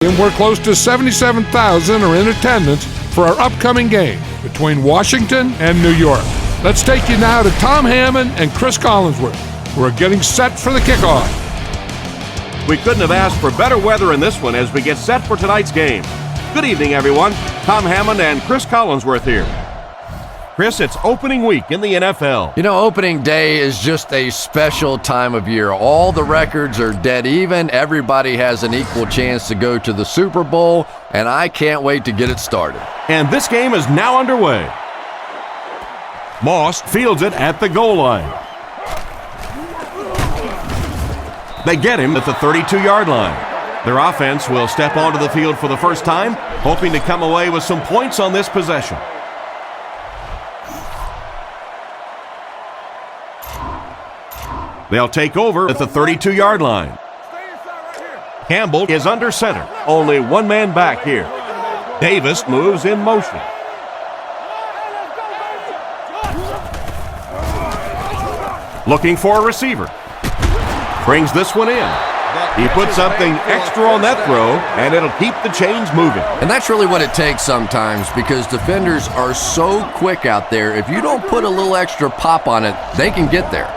And we're close to 77,000 are in attendance for our upcoming game between Washington and New York. Let's take you now to Tom Hammond and Chris Collinsworth, who are getting set for the kickoff. We couldn't have asked for better weather in this one as we get set for tonight's game. Good evening, everyone. Tom Hammond and Chris Collinsworth here. Chris, it's opening week in the NFL. You know, opening day is just a special time of year. All the records are dead even. Everybody has an equal chance to go to the Super Bowl, and I can't wait to get it started. And this game is now underway. Moss fields it at the goal line. They get him at the 32-yard line. Their offense will step onto the field for the first time, hoping to come away with some points on this possession. They'll take over at the 32-yard line. Campbell is under center. Only one man back here. Davis moves in motion. Looking for a receiver. Brings this one in. He puts something extra on that throw, and it'll keep the chains moving. And that's really what it takes sometimes, because defenders are so quick out there. If you don't put a little extra pop on it, they can get there.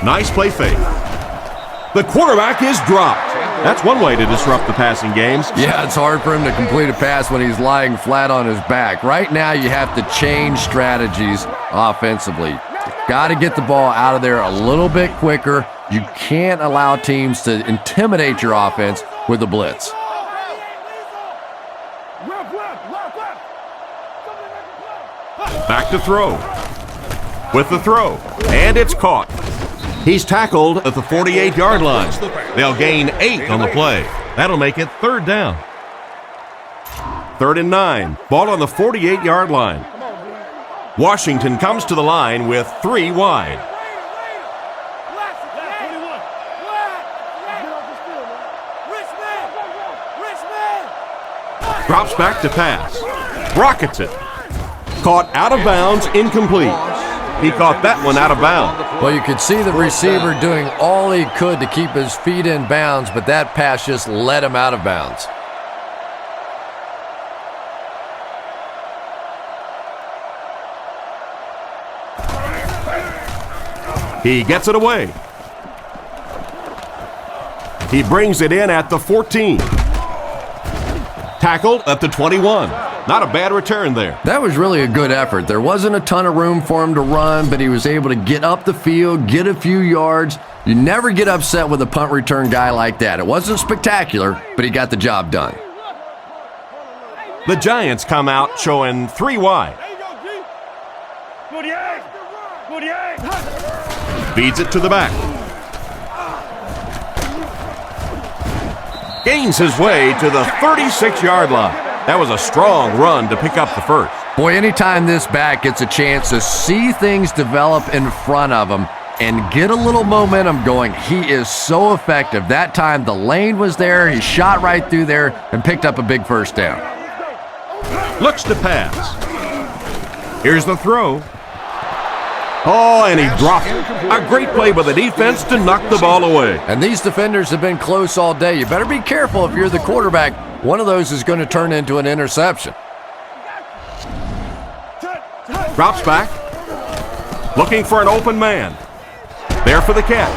Nice play fake. The quarterback is dropped. That's one way to disrupt the passing games. Yeah, it's hard for him to complete a pass when he's lying flat on his back. Right now, you have to change strategies offensively. Got to get the ball out of there a little bit quicker. You can't allow teams to intimidate your offense with a blitz. Back to throw. With the throw. And it's caught. He's tackled at the 48-yard line. They'll gain 8 on the play. That'll make it third down. 3rd and 9. Ball on the 48-yard line. Washington comes to the line with 3 wide. Drops back to pass. Rockets it. Caught out of bounds, incomplete. He caught that one out of bounds. Well, you could see the receiver doing all he could to keep his feet in bounds, but that pass just let him out of bounds. He gets it away. He brings it in at the 14. Tackled at the 21. Not a bad return there. That was really a good effort. There wasn't a ton of room for him to run, but he was able to get up the field, get a few yards. You never get upset with a punt return guy like that. It wasn't spectacular, but he got the job done. The Giants come out showing 3 wide. Feeds it to the back. Gains his way to the 36-yard line. That was a strong run to pick up the first. Boy, anytime this back gets a chance to see things develop in front of him and get a little momentum going, he is so effective. That time the lane was there, he shot right through there and picked up a big first down. Looks to pass. Here's the throw. Oh, and he dropped it. A great play by the defense to knock the ball away. And these defenders have been close all day. You better be careful if you're the quarterback. One of those is going to turn into an interception. Drops back. Looking for an open man. There for the catch.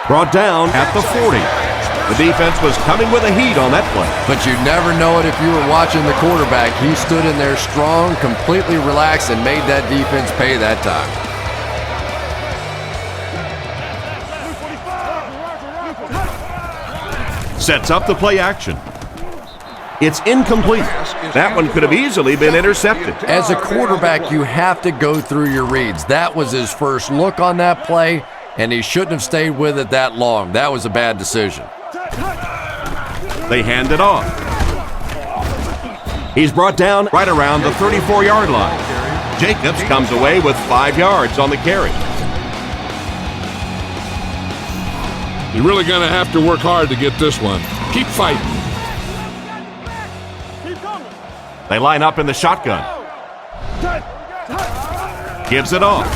Brought down at the 40. The defense was coming with a heat on that play. But you never know it if you were watching the quarterback. He stood in there strong, completely relaxed, and made that defense pay that time. Sets up the play action. It's incomplete. That one could have easily been intercepted. As a quarterback, you have to go through your reads. That was his first look on that play, and he shouldn't have stayed with it that long. That was a bad decision. They hand it off. He's brought down right around the 34-yard line. Jacobs comes away with 5 yards on the carry. You're really going to have to work hard to get this one. Keep fighting. They line up in the shotgun. Gives it off.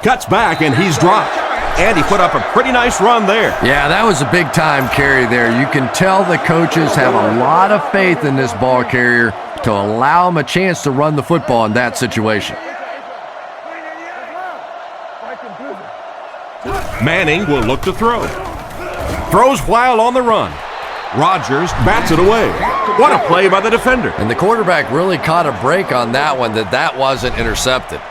Cuts back, and he's dropped. And he put up a pretty nice run there. Yeah, that was a big-time carry there. You can tell the coaches have a lot of faith in this ball carrier to allow him a chance to run the football in that situation. Manning will look to throw. Throws while on the run. Rodgers bats it away. What a play by the defender. And the quarterback really caught a break on that one, that wasn't intercepted.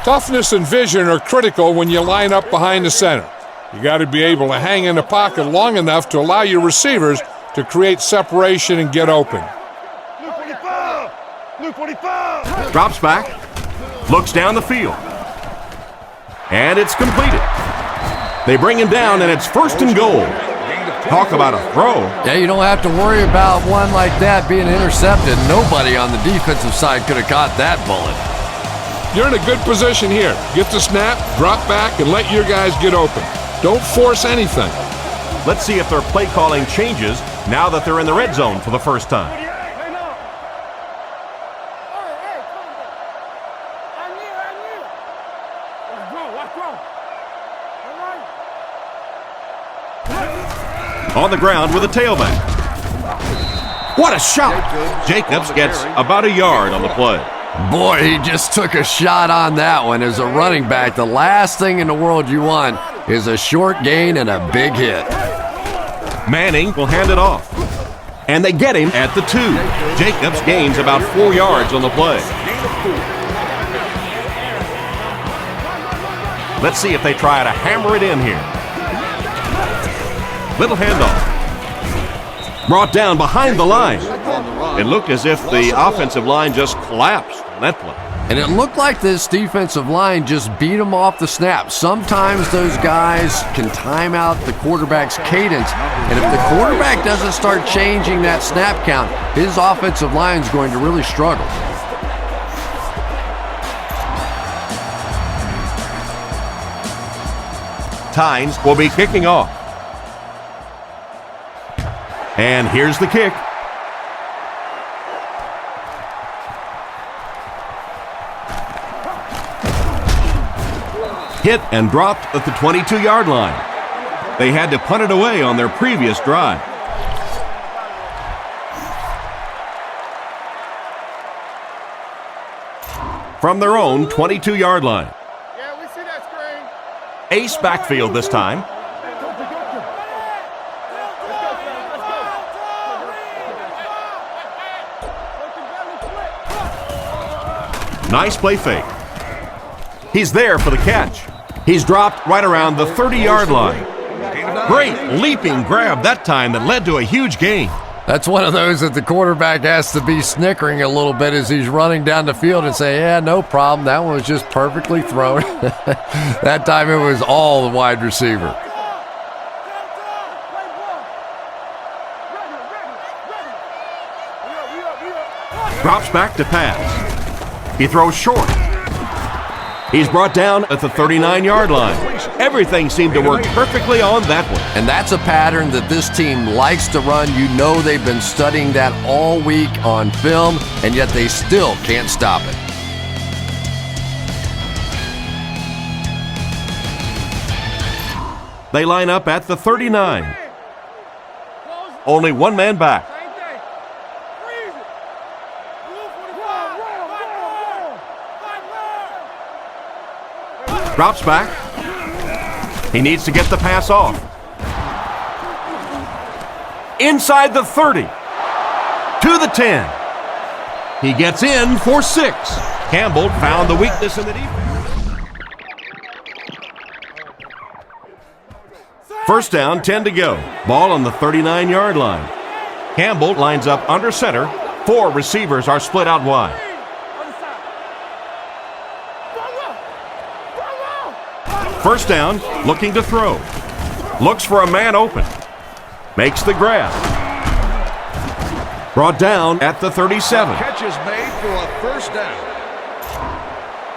Toughness and vision are critical when you line up behind the center. You got to be able to hang in the pocket long enough to allow your receivers to create separation and get open. Drops back. Looks down the field. And it's completed. They bring him down, and it's 1st and goal. Talk about a throw. Yeah, you don't have to worry about one like that being intercepted. Nobody on the defensive side could have caught that bullet. You're in a good position here. Get the snap, drop back, and let your guys get open. Don't force anything. Let's see if their play calling changes now that they're in the red zone for the first time. On the ground with a tailback. What a shot! Jacobs gets about a yard on the play. Boy, he just took a shot on that one. As a running back, the last thing in the world you want is a short gain and a big hit. Manning will hand it off. And they get him at the 2. Jacobs gains about 4 yards on the play. Let's see if they try to hammer it in here. Little handoff. Brought down behind the line. It looked as if the offensive line just collapsed on that play. And it looked like this defensive line just beat them off the snap. Sometimes those guys can time out the quarterback's cadence. And if the quarterback doesn't start changing that snap count, his offensive line is going to really struggle. Tynes will be kicking off. And here's the kick. Hit and dropped at the 22-yard line. They had to punt it away on their previous drive. From their own 22-yard line. Yeah, we see that screen. Ace backfield this time. Nice play fake. He's there for the catch. He's dropped right around the 30-yard line. Great leaping grab that time that led to a huge gain. That's one of those that the quarterback has to be snickering a little bit as he's running down the field and say, yeah, no problem. That one was just perfectly thrown. That time it was all the wide receiver. Drops back to pass. He throws short. He's brought down at the 39-yard line. Everything seemed to work perfectly on that one. And that's a pattern that this team likes to run. You know they've been studying that all week on film, and yet they still can't stop it. They line up at the 39. Only one man back. Drops back. He needs to get the pass off. Inside the 30. To the 10. He gets in for 6. Campbell found the weakness in the defense. First down, 10 to go. Ball on the 39-yard line. Campbell lines up under center. 4 receivers are split out wide. First down, looking to throw. Looks for a man open. Makes the grab. Brought down at the 37. Catch is made for a first down.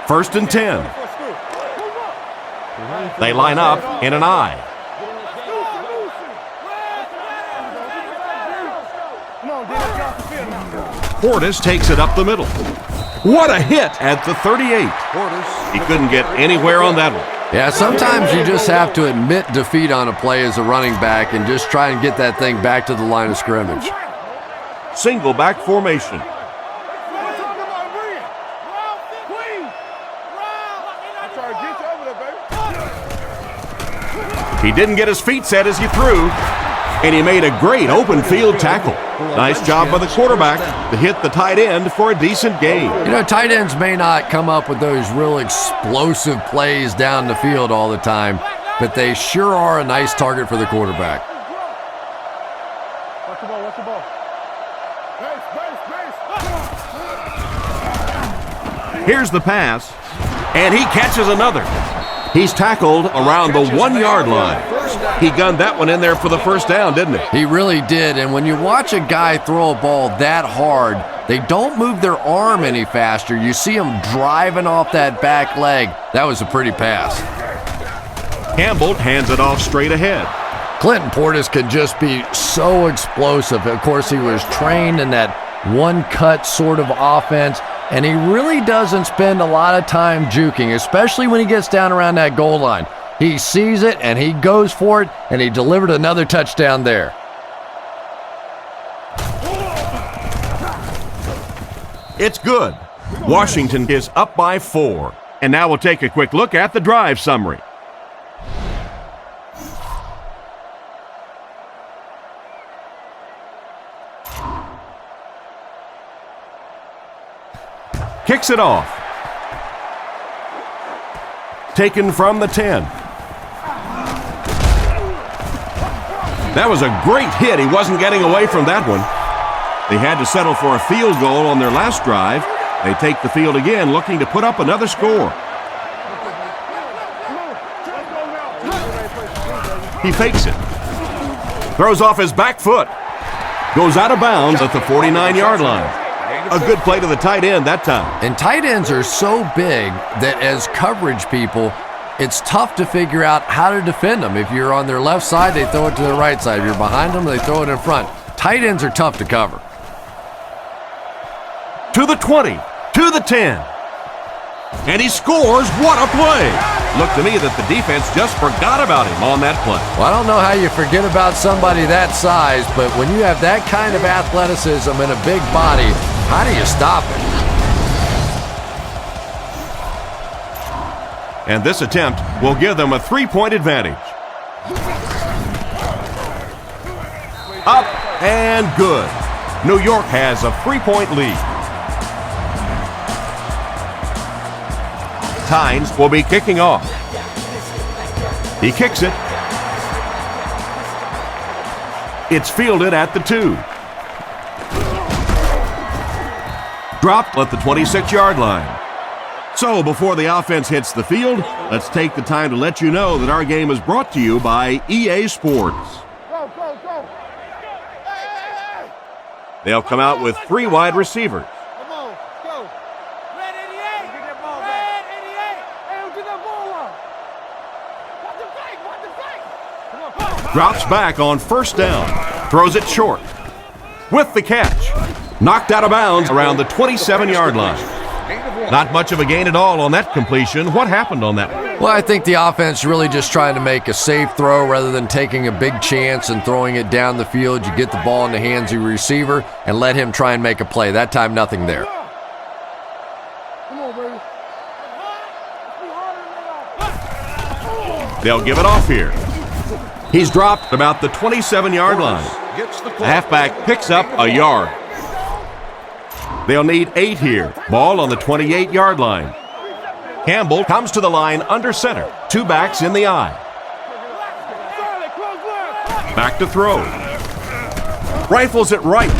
1st and 10. They line up in an I. Portis takes it up the middle. What a hit at the 38. He couldn't get anywhere on that one. Yeah, sometimes you just have to admit defeat on a play as a running back and just try and get that thing back to the line of scrimmage. Single back formation. He didn't get his feet set as he threw, and he made a great open field tackle. Nice job by the quarterback to hit the tight end for a decent gain. You know, tight ends may not come up with those real explosive plays down the field all the time, but they sure are a nice target for the quarterback. Watch the ball, watch the ball. Here's the pass, and he catches another. He's tackled around the 1 yard line. He gunned that one in there for the first down, didn't he? He really did, and when you watch a guy throw a ball that hard, they don't move their arm any faster. You see them driving off that back leg. That was a pretty pass. Campbell hands it off straight ahead. Clinton Portis could just be so explosive. Of course, he was trained in that one-cut sort of offense, and he really doesn't spend a lot of time juking, especially when he gets down around that goal line. He sees it, and he goes for it, and he delivered another touchdown there. It's good. Washington is up by 4. And now we'll take a quick look at the drive summary. Kicks it off. Taken from the 10. That was a great hit. He wasn't getting away from that one. They had to settle for a field goal on their last drive. They take the field again, looking to put up another score. He fakes it. Throws off his back foot. Goes out of bounds at the 49-yard line. A good play to the tight end that time. And tight ends are so big that as coverage people, it's tough to figure out how to defend them. If you're on their left side, they throw it to the right side. If you're behind them, they throw it in front. Tight ends are tough to cover. To the 20, to the 10. And he scores. What a play. Looked to me that the defense just forgot about him on that play. Well, I don't know how you forget about somebody that size, but when you have that kind of athleticism and a big body, how do you stop it? And this attempt will give them a 3-point advantage. Up and good. New York has a 3-point lead. Tynes will be kicking off. He kicks it. It's fielded at the 2. Dropped at the 26-yard line. So before the offense hits the field, let's take the time to let you know that our game is brought to you by EA Sports. Go, go, go. Hey. They'll come out with 3 wide receivers. Come on, go. Red 88. Get that ball back. Red 88. Hey, get that ball up. What the fake? What the fake? Come on, go. Drops back on first down. Throws it short. With the catch. Knocked out of bounds around the 27-yard line. Not much of a gain at all on that completion. What happened on that one? Well, I think the offense really just trying to make a safe throw rather than taking a big chance and throwing it down the field. You get the ball in the hands of your receiver and let him try and make a play. That time, nothing there. Come on, baby. They'll give it off here. He's dropped about the 27-yard line. The halfback picks up a yard. They'll need 8 here. Ball on the 28-yard line. Campbell comes to the line under center. 2 backs in the eye. Back to throw. Rifles it right.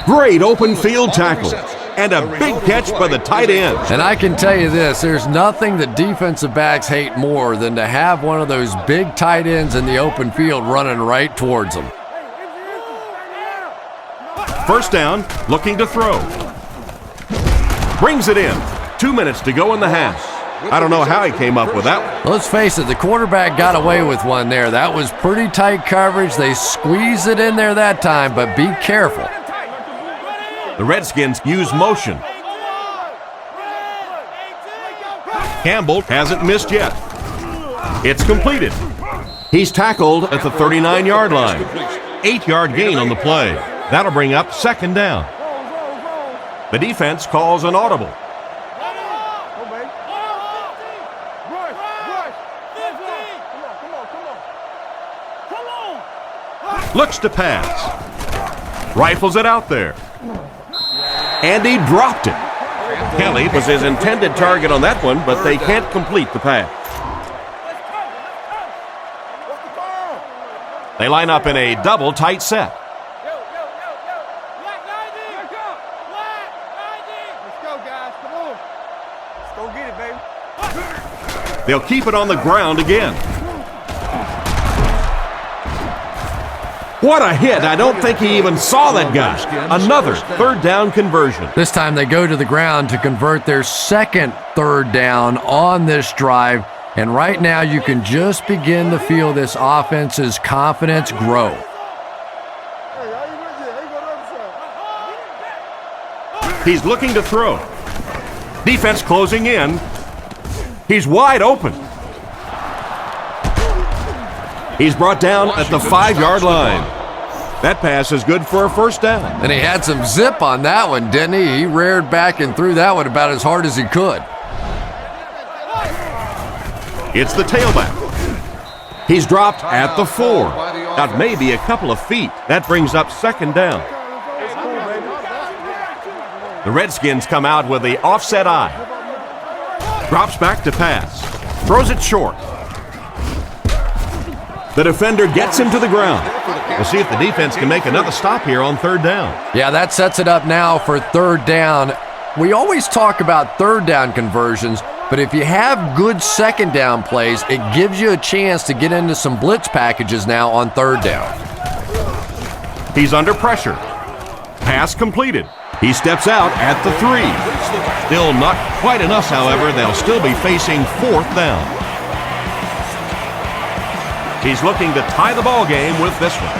Great open field tackle. And a big catch by the tight end. And I can tell you this, there's nothing the defensive backs hate more than to have one of those big tight ends in the open field running right towards them. First down, looking to throw. Brings it in. 2 minutes to go in the half. I don't know how he came up with that one. Let's face it, the quarterback got away with one there. That was pretty tight coverage. They squeezed it in there that time, but be careful. The Redskins use motion. Campbell hasn't missed yet. It's completed. He's tackled at the 39-yard line. 8-yard gain on the play. That'll bring up second down. The defense calls an audible. Looks to pass. Rifles it out there. And he dropped it. Kelly was his intended target on that one, but they can't complete the pass. They line up in a double tight set. They'll keep it on the ground again. What a hit. I don't think he even saw that guy. Another third down conversion. This time they go to the ground to convert their second third down on this drive. And right now you can just begin to feel this offense's confidence grow. He's looking to throw. Defense closing in. He's wide open. He's brought down at the 5-yard line. That pass is good for a first down. And he had some zip on that one, didn't he? He reared back and threw that one about as hard as he could. It's the tailback. He's dropped at the 4. Out maybe a couple of feet. That brings up second down. The Redskins come out with the offset eye. Drops back to pass. Throws it short. The defender gets him to the ground. We'll see if the defense can make another stop here on third down. Yeah, that sets it up now for third down. We always talk about third down conversions, but if you have good second down plays, it gives you a chance to get into some blitz packages now on third down. He's under pressure. Pass completed. He steps out at the 3. Still not quite enough, however. They'll still be facing fourth down. He's looking to tie the ball game with this one.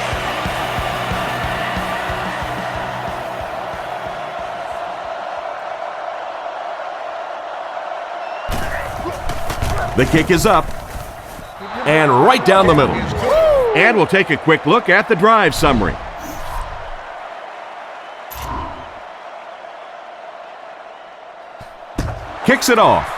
The kick is up and right down the middle. And we'll take a quick look at the drive summary. Kicks it off.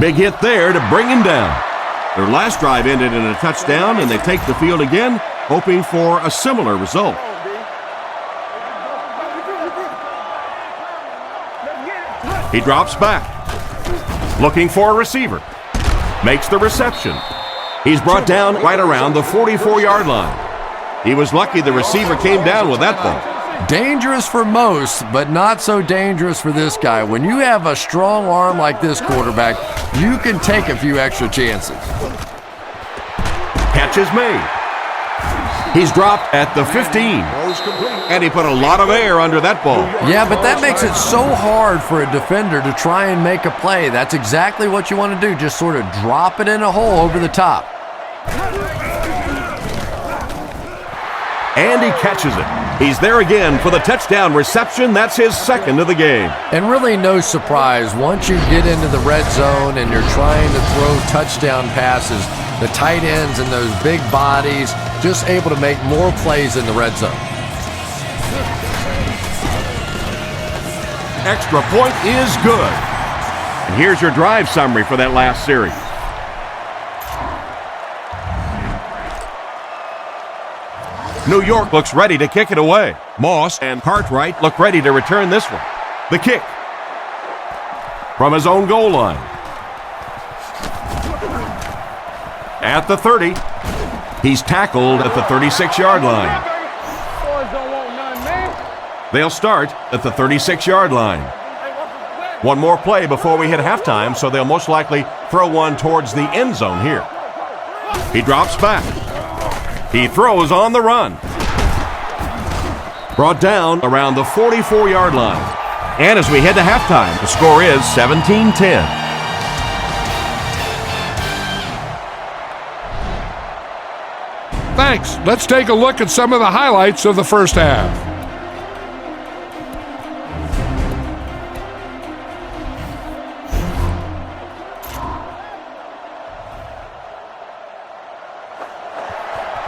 Big hit there to bring him down. Their last drive ended in a touchdown, and they take the field again, hoping for a similar result. He drops back, looking for a receiver. Makes the reception. He's brought down right around the 44-yard line. He was lucky the receiver came down with that ball. Dangerous for most, but not so dangerous for this guy. When you have a strong arm like this quarterback, you can take a few extra chances. Catch is made. He's dropped at the 15. And he put a lot of air under that ball. Yeah, but that makes it so hard for a defender to try and make a play. That's exactly what you want to do. Just sort of drop it in a hole over the top. And he catches it. He's there again for the touchdown reception. That's his second of the game. And really no surprise, once you get into the red zone and you're trying to throw touchdown passes, the tight ends and those big bodies just able to make more plays in the red zone. Extra point is good. And here's your drive summary for that last series. New York looks ready to kick it away. Moss and Cartwright look ready to return this one. The kick from his own goal line. At the 30, he's tackled at the 36-yard line. They'll start at the 36-yard line. One more play before we hit halftime, so they'll most likely throw one towards the end zone here. He drops back. He throws on the run. Brought down around the 44-yard line. And as we head to halftime, the score is 17-10. Thanks. Let's take a look at some of the highlights of the first half.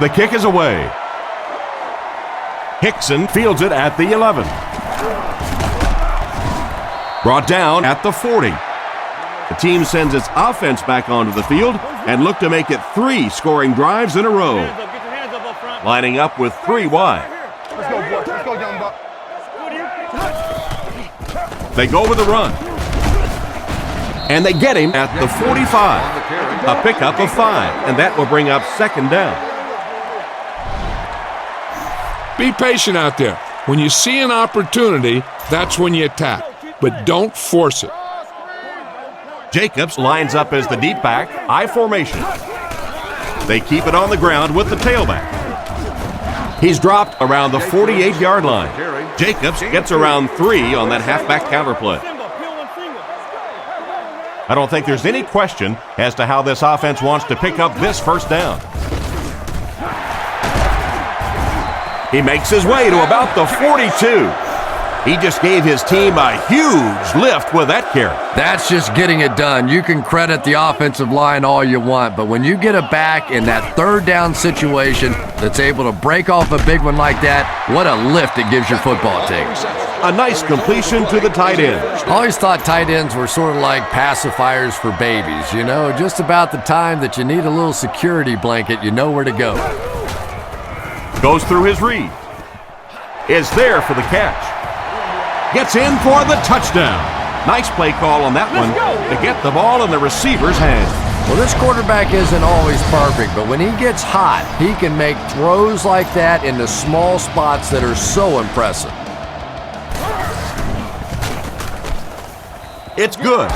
The kick is away. Hickson fields it at the 11. Brought down at the 40. The team sends its offense back onto the field and look to make it 3 scoring drives in a row. Lining up with 3 wide. Let's go, boy. Let's go, young buck. They go with a run. And they get him at the 45. A pickup of 5, and that will bring up second down. Be patient out there. When you see an opportunity, that's when you attack. But don't force it. Jacobs lines up as the deep back, I formation. They keep it on the ground with the tailback. He's dropped around the 48-yard line. Jacobs gets around 3 on that halfback counter play. I don't think there's any question as to how this offense wants to pick up this first down. He makes his way to about the 42. He just gave his team a huge lift with that carry. That's just getting it done. You can credit the offensive line all you want, but when you get a back in that third down situation that's able to break off a big one like that, what a lift it gives your football team. A nice completion to the tight end. I always thought tight ends were sort of like pacifiers for babies. You know, just about the time that you need a little security blanket, you know where to go. Goes through his read. Is there for the catch. Gets in for the touchdown. Nice play call on that one to get the ball in the receiver's hand. Well, this quarterback isn't always perfect, but when he gets hot, he can make throws like that in the small spots that are so impressive. It's good.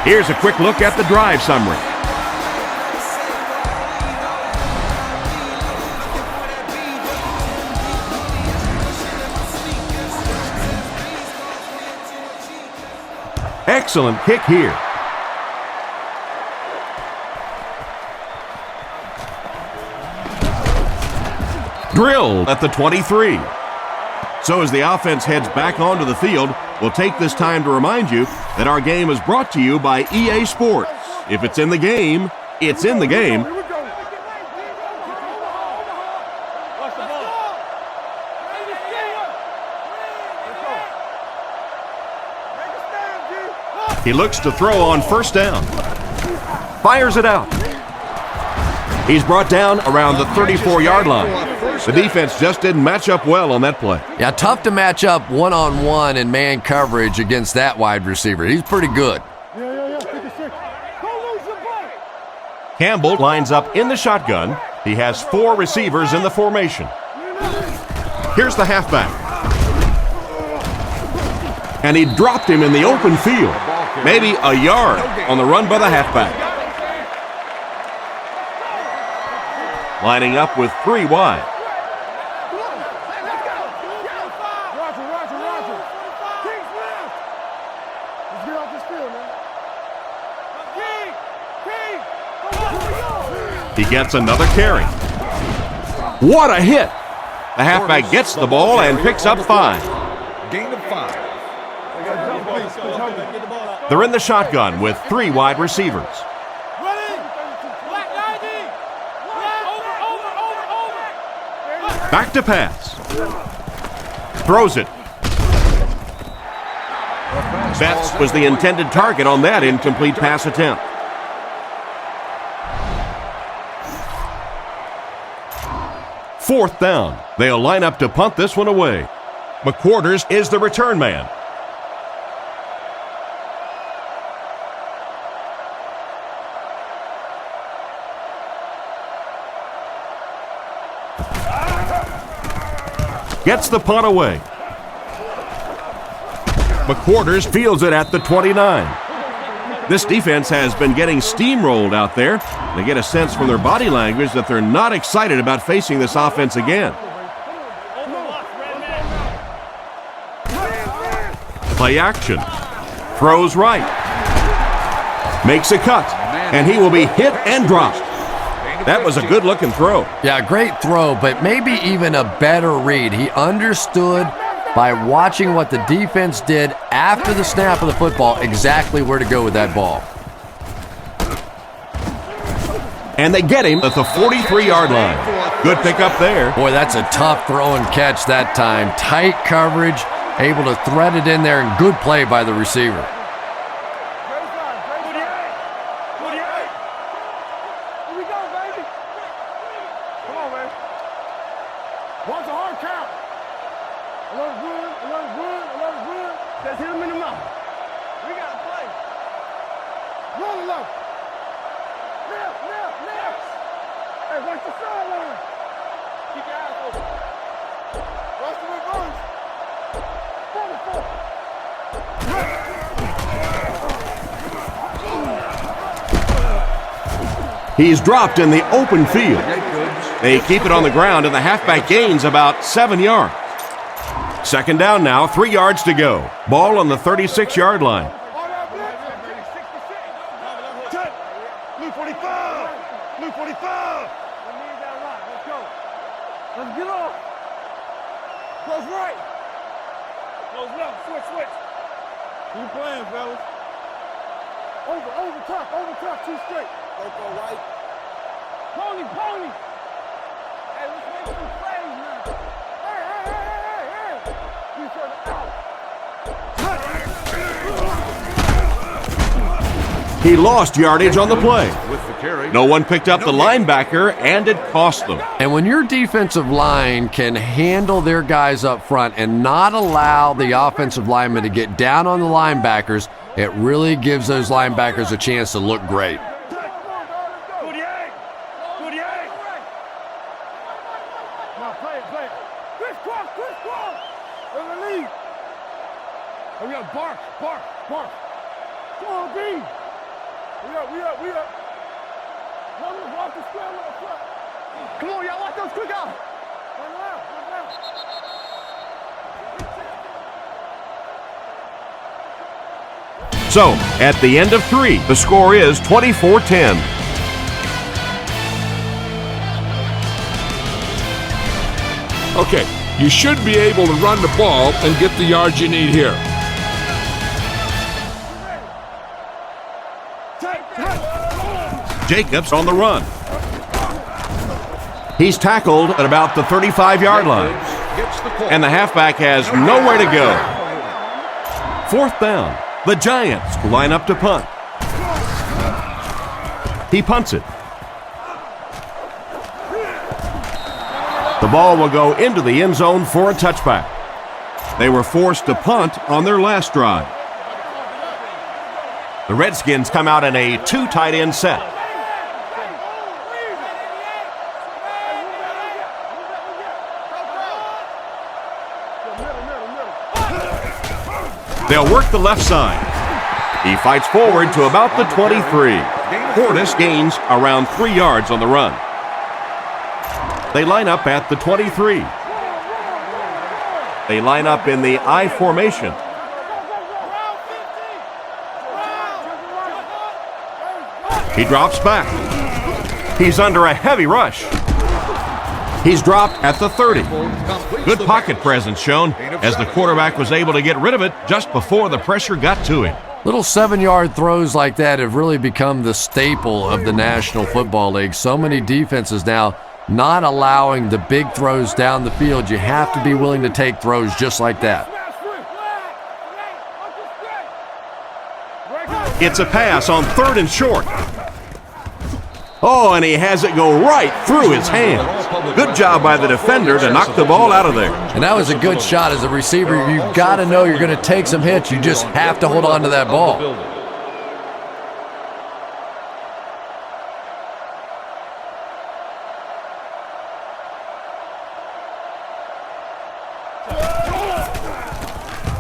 Here's a quick look at the drive summary. Excellent kick here. Drilled at the 23. So as the offense heads back onto the field, we'll take this time to remind you that our game is brought to you by EA Sports. If it's in the game, it's in the game. He looks to throw on first down. Fires it out. He's brought down around the 34-yard line. The defense just didn't match up well on that play. Yeah, tough to match up one-on-one in man coverage against that wide receiver. He's pretty good. Campbell lines up in the shotgun. He has 4 receivers in the formation. Here's the halfback. And he dropped him in the open field. Maybe a yard on the run by the halfback. Lining up with 3 wide. He gets another carry. What a hit! The halfback gets the ball and picks up 5. Gain of 5. They're in the shotgun with 3 wide receivers. Back to pass. Throws it. Betts was the intended target on that incomplete pass attempt. Fourth down. They'll line up to punt this one away. McQuarters is the return man. Gets the punt away. McQuarters fields it at the 29. This defense has been getting steamrolled out there. They get a sense from their body language that they're not excited about facing this offense again. Play action. Throws right. Makes a cut. And he will be hit and dropped. That was a good-looking throw. Yeah, great throw, but maybe even a better read. He understood by watching what the defense did after the snap of the football exactly where to go with that ball. And they get him at the 43-yard line. Good pickup there. Boy, that's a tough throw and catch that time. Tight coverage, able to thread it in there, and good play by the receiver. He's dropped in the open field. They keep it on the ground, and the halfback gains about 7 yards. Second down now, 3 yards to go. Ball on the 36-yard line. Blue 45! Blue 45! Let's get off. Close right. Close left. Switch. Keep playing, fellas. Over top, 2 straight. Go right. Pony. Hey, let's make some plays now. Hey. You further out. He lost yardage on the play. No one picked up the linebacker, and it cost them. And when your defensive line can handle their guys up front and not allow the offensive linemen to get down on the linebackers, it really gives those linebackers a chance to look great. Bark. Come on, B. We up. Watch the scramble up front. Come on, y'all, watch those quick out. Run left. So, at the end of 3, the score is 24-10. Okay, you should be able to run the ball and get the yards you need here. Jacobs on the run. He's tackled at about the 35-yard line. And the halfback has nowhere to go. 4th down. The Giants line up to punt. He punts it. The ball will go into the end zone for a touchback. They were forced to punt on their last drive. The Redskins come out in a 2 tight end set. They'll work the left side. He fights forward to about the 23. Portis gains around 3 yards on the run. They line up at the 23. They line up in the I formation. He drops back. He's under a heavy rush. He's dropped at the 30. Good pocket presence shown as the quarterback was able to get rid of it just before the pressure got to him. Little 7-yard throws like that have really become the staple of the National Football League. So many defenses now not allowing the big throws down the field. You have to be willing to take throws just like that. It's a pass on 3rd and short. Oh, and he has it go right through his hands. Good job by the defender to knock the ball out of there. And that was a good shot. As a receiver, you've got to know you're going to take some hits. You just have to hold on to that ball.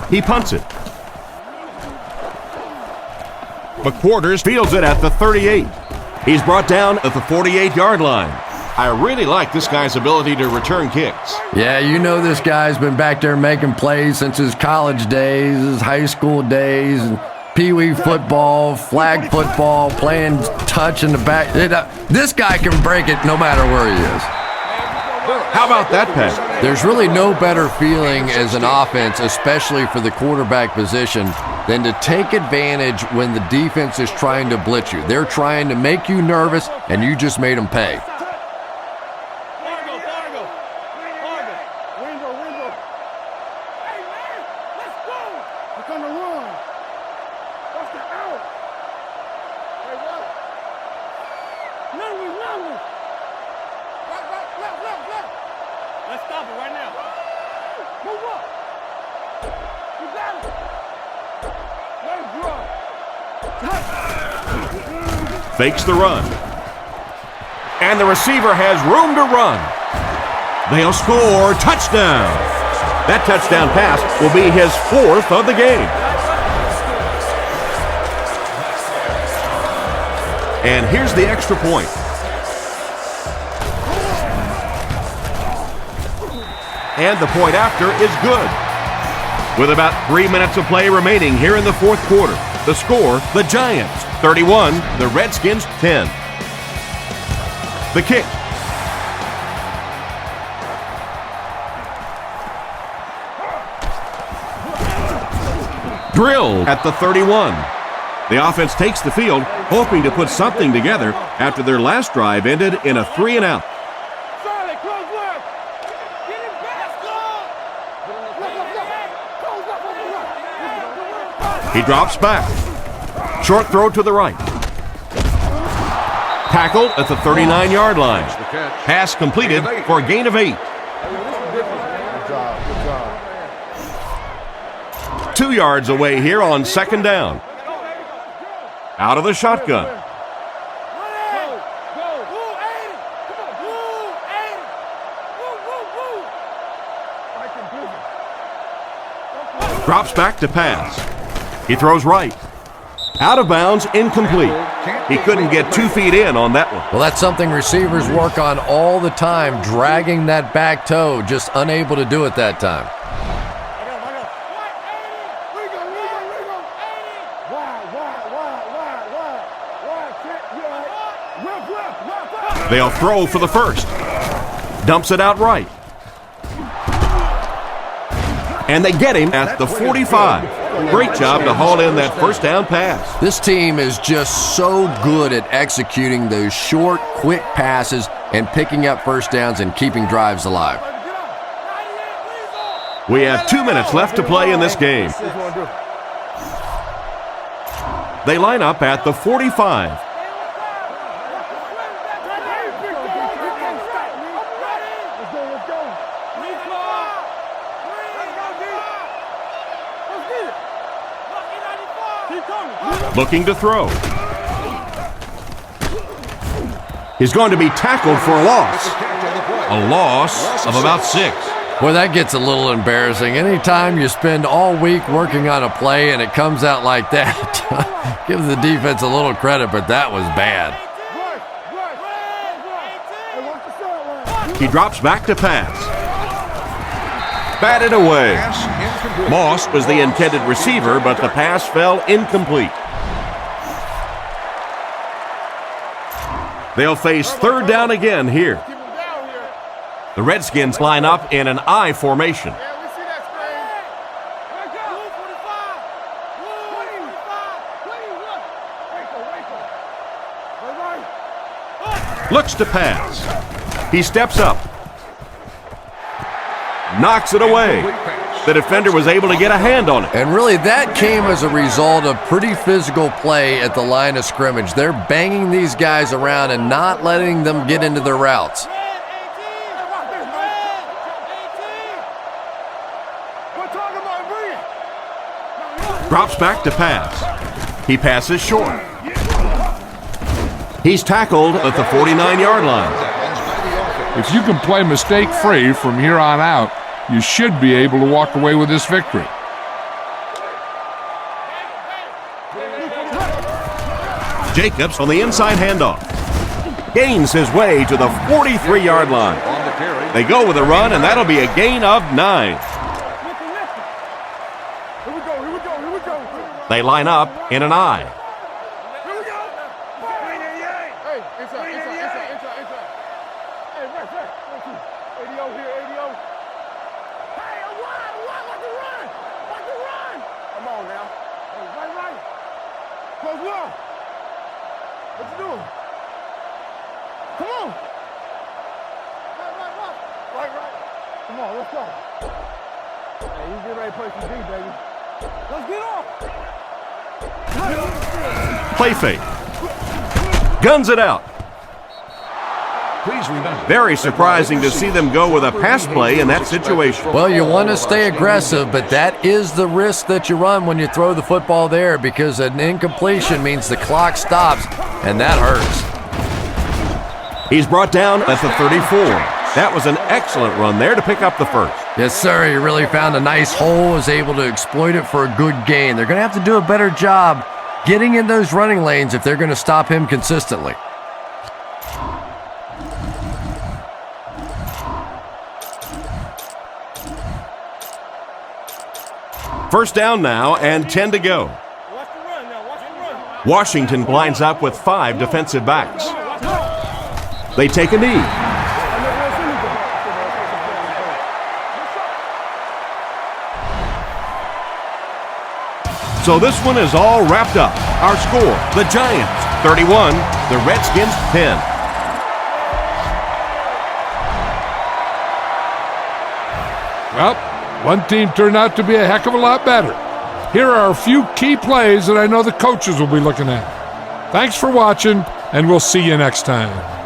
He punts it. McQuarters fields it at the 38. He's brought down at the 48-yard line. I really like this guy's ability to return kicks. Yeah, you know this guy's been back there making plays since his college days, his high school days, and pee-wee football, flag football, playing touch in the back. This guy can break it no matter where he is. How about that pass? There's really no better feeling as an offense, especially for the quarterback position, than to take advantage when the defense is trying to blitz you. They're trying to make you nervous, and you just made them pay. Let's stop it right now. Move up. You got it. Let's run. Fakes the run. And the receiver has room to run. They'll score. Touchdown. That touchdown pass will be his 4th of the game. And here's the extra point. And the point after is good. With about 3 minutes of play remaining here in the 4th quarter, the score, the Giants 31, the Redskins 10. The kick. Drill at the 31. The offense takes the field, hoping to put something together after their last drive ended in a 3-and-out. He drops back. Short throw to the right. Tackled at the 39-yard line. Pass completed for a gain of 8. 2 yards away here on 2nd down. Out of the shotgun. Drops back to pass. He throws right. Out of bounds, incomplete. He couldn't get 2 feet in on that one. Well, that's something receivers work on all the time, dragging that back toe, just unable to do it that time. They'll throw for the first. Dumps it out right. And they get him at the 45. Great job to haul in that first down pass. This team is just so good at executing those short, quick passes and picking up first downs and keeping drives alive. We have 2 minutes left to play in this game. They line up at the 45. Looking to throw. He's going to be tackled for a loss. A loss of about 6. Boy, that gets a little embarrassing. Anytime you spend all week working on a play and it comes out like that, give the defense a little credit, but that was bad. He drops back to pass. Batted away. Moss was the intended receiver, but the pass fell incomplete. They'll face 3rd down again here. The Redskins line up in an I formation. Looks to pass. He steps up. Knocks it away. The defender was able to get a hand on it. And really, that came as a result of pretty physical play at the line of scrimmage. They're banging these guys around and not letting them get into their routes. Drops back to pass. He passes short. He's tackled at the 49-yard line. If you can play mistake-free from here on out, you should be able to walk away with this victory. Jacobs on the inside handoff. gains his way to the 43-yard line. They go with a run, and that'll be a gain of 9. They line up in an I. Come on, let's go. Hey, you get ready to play some D, baby. Let's get off. Play fake. Guns it out. Please remember. Very surprising to see them go with a pass play in that situation. Well, you want to stay aggressive, but that is the risk that you run when you throw the football there, because an incompletion means the clock stops, and that hurts. He's brought down at the 34. That was an excellent run there to pick up the first. Yes, sir. He really found a nice hole, was able to exploit it for a good gain. They're going to have to do a better job getting in those running lanes if they're going to stop him consistently. First down now and 10 to go. Washington lines up with 5 defensive backs. They take a knee. So this one is all wrapped up. Our score, the Giants 31, the Redskins 10. Well, one team turned out to be a heck of a lot better. Here are a few key plays that I know the coaches will be looking at. Thanks for watching, and we'll see you next time.